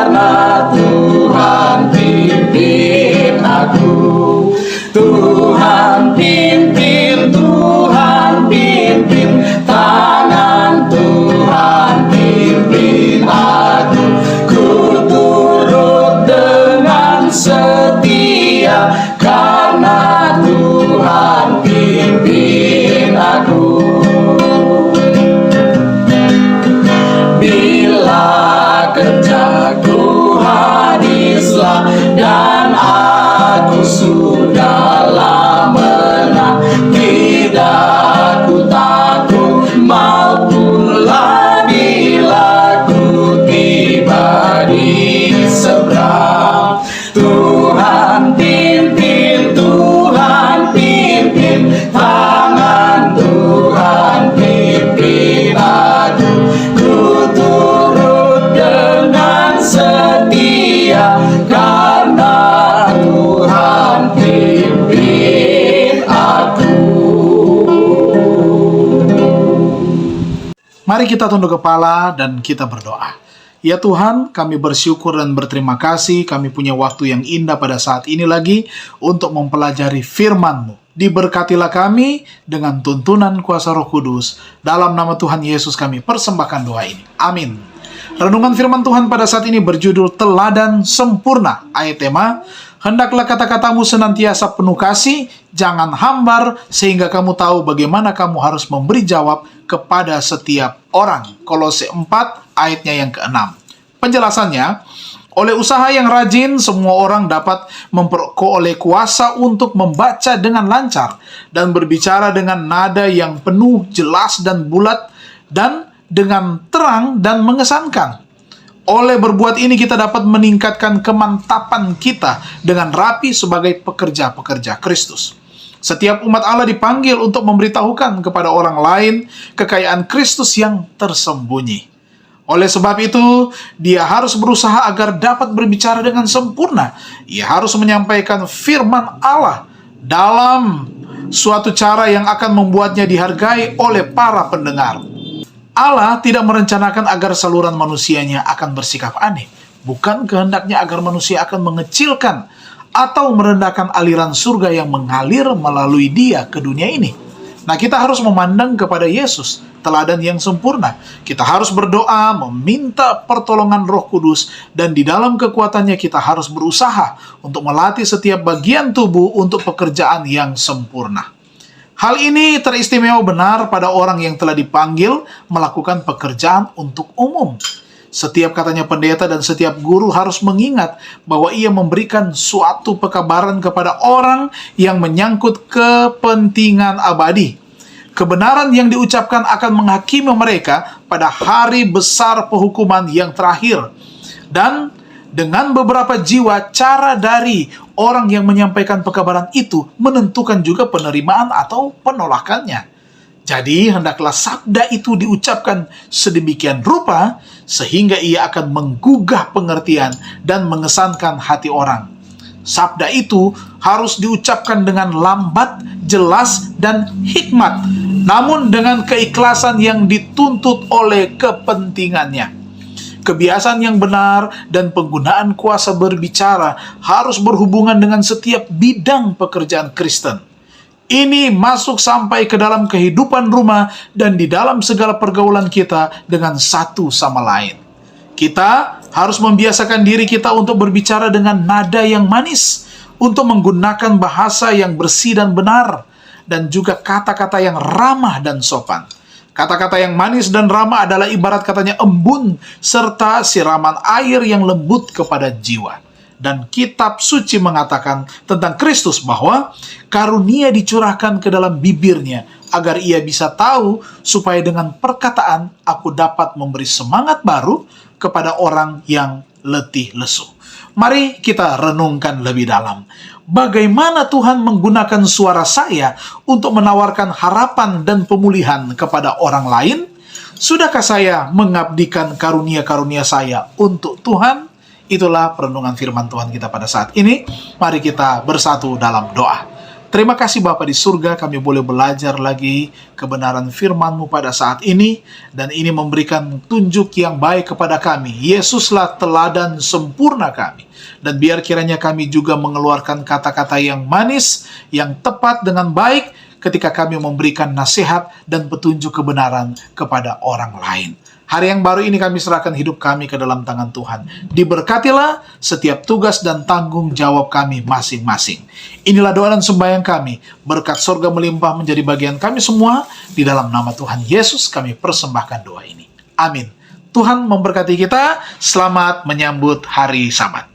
karena Tuhan pimpin aku. Tuhan pimpin, Tuhan pimpin, tangan Tuhan pimpin aku. Ku turut dengan setia karena Tuhan pimpin aku. Bila kerjaku habislah dan aku sudahlah menang, tidak ku takut maupunlah bila ku tiba di seberang. Tuhan pimpin, Tuhan pimpin, tangan Tuhan pimpin aku. Ku turut dengan setia karena Tuhan pimpin aku. Mari kita tunduk kepala dan kita berdoa. Ya Tuhan, kami bersyukur dan berterima kasih kami punya waktu yang indah pada saat ini lagi untuk mempelajari firman-Mu. Diberkatilah kami dengan tuntunan kuasa Roh Kudus. Dalam nama Tuhan Yesus kami persembahkan doa ini. Amin. Renungan firman Tuhan pada saat ini berjudul Teladan Sempurna. Ayat tema, hendaklah kata-katamu senantiasa penuh kasih, jangan hambar, sehingga kamu tahu bagaimana kamu harus memberi jawab kepada setiap orang. Kolose 4 ayatnya yang ke-6. Penjelasannya, oleh usaha yang rajin, semua orang dapat memperoleh kuasa untuk membaca dengan lancar dan berbicara dengan nada yang penuh, jelas dan bulat, dan dengan terang dan mengesankan. Oleh berbuat ini kita dapat meningkatkan kemantapan kita dengan rapi sebagai pekerja-pekerja Kristus. Setiap umat Allah dipanggil untuk memberitahukan kepada orang lain kekayaan Kristus yang tersembunyi. Oleh sebab itu, dia harus berusaha agar dapat berbicara dengan sempurna. Ia harus menyampaikan firman Allah dalam suatu cara yang akan membuatnya dihargai oleh para pendengar. Allah tidak merencanakan agar saluran manusianya akan bersikap aneh. Bukan kehendaknya agar manusia akan mengecilkan atau merendahkan aliran surga yang mengalir melalui dia ke dunia ini. Nah, kita harus memandang kepada Yesus, teladan yang sempurna. Kita harus berdoa, meminta pertolongan Roh Kudus, dan di dalam kekuatannya kita harus berusaha untuk melatih setiap bagian tubuh untuk pekerjaan yang sempurna. Hal ini teristimewa benar pada orang yang telah dipanggil melakukan pekerjaan untuk umum. Setiap katanya pendeta dan setiap guru harus mengingat bahwa ia memberikan suatu pekabaran kepada orang yang menyangkut kepentingan abadi. Kebenaran yang diucapkan akan menghakimi mereka pada hari besar penghukuman yang terakhir. Dan dengan beberapa jiwa, cara dari orang yang menyampaikan pekabaran itu menentukan juga penerimaan atau penolakannya. Jadi, hendaklah sabda itu diucapkan sedemikian rupa sehingga ia akan menggugah pengertian dan mengesankan hati orang. Sabda itu harus diucapkan dengan lambat, jelas, dan hikmat, namun dengan keikhlasan yang dituntut oleh kepentingannya. Kebiasaan yang benar dan penggunaan kuasa berbicara harus berhubungan dengan setiap bidang pekerjaan Kristen. Ini masuk sampai ke dalam kehidupan rumah dan di dalam segala pergaulan kita dengan satu sama lain. Kita harus membiasakan diri kita untuk berbicara dengan nada yang manis, untuk menggunakan bahasa yang bersih dan benar, dan juga kata-kata yang ramah dan sopan. Kata-kata yang manis dan ramah adalah ibarat katanya embun, serta siraman air yang lembut kepada jiwa. Dan kitab suci mengatakan tentang Kristus bahwa karunia dicurahkan ke dalam bibirnya agar ia bisa tahu supaya dengan perkataan aku dapat memberi semangat baru kepada orang yang letih lesu. Mari kita renungkan lebih dalam. Bagaimana Tuhan menggunakan suara saya untuk menawarkan harapan dan pemulihan kepada orang lain? Sudahkah saya mengabdikan karunia-karunia saya untuk Tuhan? Itulah perenungan firman Tuhan kita pada saat ini. Mari kita bersatu dalam doa. Terima kasih Bapa di surga, kami boleh belajar lagi kebenaran firman-Mu pada saat ini, dan ini memberikan tunjuk yang baik kepada kami. Yesuslah teladan sempurna kami. Dan biar kiranya kami juga mengeluarkan kata-kata yang manis, yang tepat dengan baik, ketika kami memberikan nasihat dan petunjuk kebenaran kepada orang lain. Hari yang baru ini kami serahkan hidup kami ke dalam tangan Tuhan. Diberkatilah setiap tugas dan tanggung jawab kami masing-masing. Inilah doa dan sembahyang kami. Berkat surga melimpah menjadi bagian kami semua. Di dalam nama Tuhan Yesus kami persembahkan doa ini. Amin. Tuhan memberkati kita. Selamat menyambut hari Sabat.